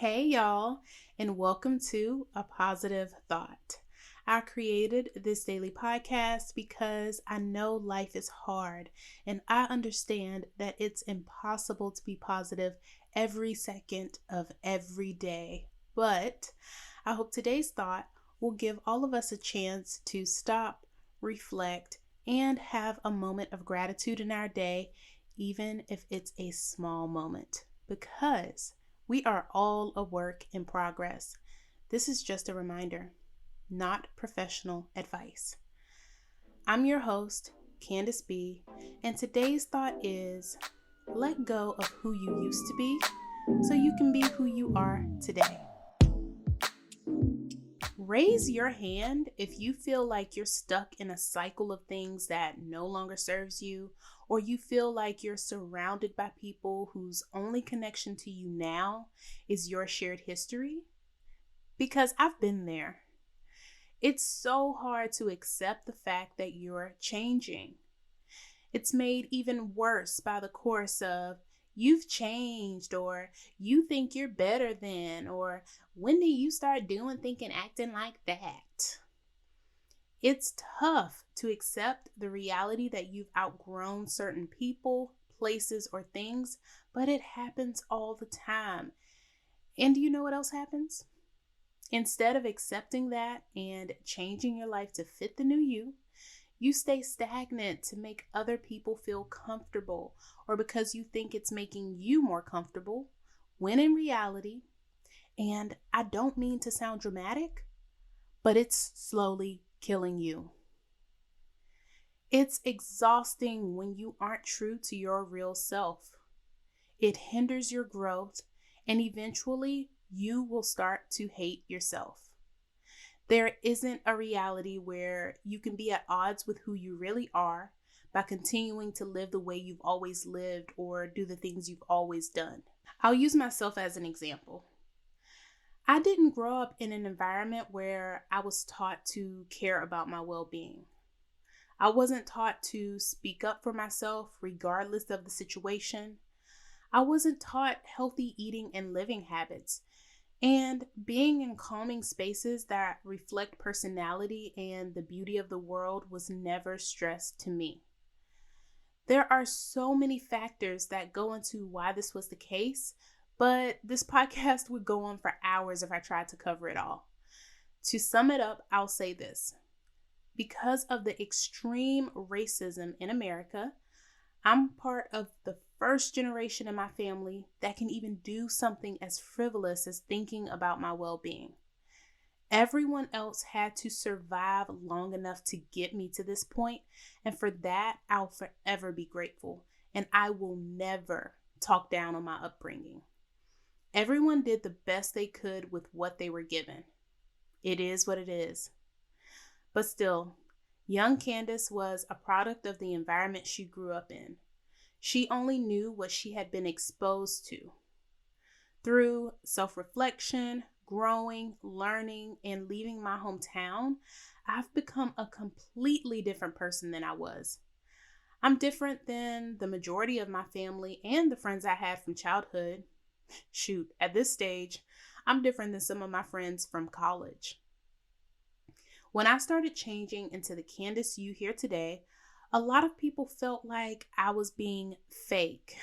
Hey, y'all, and welcome to A Positive Thought. I created this daily podcast because I know life is hard and I understand that it's impossible to be positive every second of every day. But I hope today's thought will give all of us a chance to stop, reflect, and have a moment of gratitude in our day, even if it's a small moment. Because we are all a work in progress. This is just a reminder, not professional advice. I'm your host, Candice B, and today's thought is let go of who you used to be so you can be who you are today. Raise your hand if you feel like you're stuck in a cycle of things that no longer serves you, or you feel like you're surrounded by people whose only connection to you now is your shared history. Because I've been there. It's so hard to accept the fact that you're changing. It's made even worse by the chorus of, you've changed, or you think you're better than, or when do you start doing, thinking, acting like that? It's tough to accept the reality that you've outgrown certain people, places, or things, but it happens all the time. And do you know what else happens? Instead of accepting that and changing your life to fit the new you stay stagnant to make other people feel comfortable, or because you think it's making you more comfortable, when in reality, and I don't mean to sound dramatic, but it's slowly killing you. It's exhausting when you aren't true to your real self. It hinders your growth, and eventually you will start to hate yourself. There isn't a reality where you can be at odds with who you really are by continuing to live the way you've always lived or do the things you've always done. I'll use myself as an example. I didn't grow up in an environment where I was taught to care about my well-being. I wasn't taught to speak up for myself regardless of the situation. I wasn't taught healthy eating and living habits. And being in calming spaces that reflect personality and the beauty of the world was never stressed to me. There are so many factors that go into why this was the case, but this podcast would go on for hours if I tried to cover it all. To sum it up, I'll say this. Because of the extreme racism in America, I'm part of the first generation in my family that can even do something as frivolous as thinking about my well-being. Everyone else had to survive long enough to get me to this point, and for that, I'll forever be grateful, and I will never talk down on my upbringing. Everyone did the best they could with what they were given. It is what it is. But still, young Candice was a product of the environment she grew up in. She only knew what she had been exposed to. Through self-reflection, growing, learning, and leaving my hometown, I've become a completely different person than I was. I'm different than the majority of my family and the friends I had from childhood. Shoot, at this stage, I'm different than some of my friends from college. When I started changing into the Candice you hear today, a lot of people felt like I was being fake.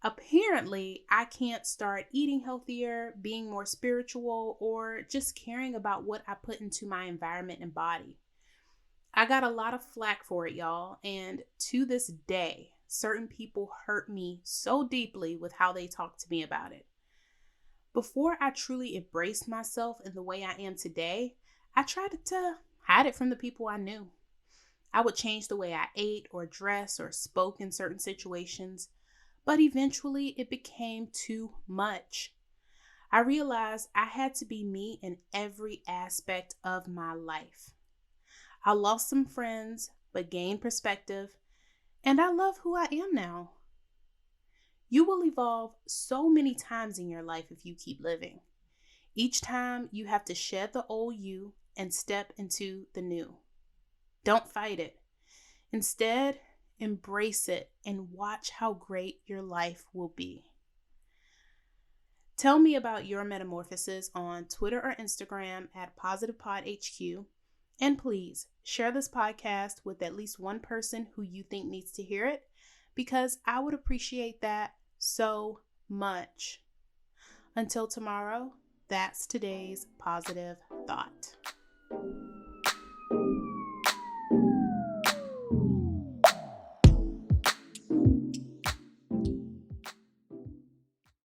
Apparently, I can't start eating healthier, being more spiritual, or just caring about what I put into my environment and body. I got a lot of flack for it, y'all, and to this day, certain people hurt me so deeply with how they talk to me about it. Before I truly embraced myself in the way I am today, I tried to hide it from the people I knew. I would change the way I ate or dressed or spoke in certain situations, but eventually it became too much. I realized I had to be me in every aspect of my life. I lost some friends, but gained perspective, and I love who I am now. You will evolve so many times in your life if you keep living. Each time you have to shed the old you and step into the new. Don't fight it. Instead, embrace it and watch how great your life will be. Tell me about your metamorphosis on Twitter or Instagram at apositivethoughtpod. And please share this podcast with at least one person who you think needs to hear it, because I would appreciate that so much. Until tomorrow, that's today's positive thought.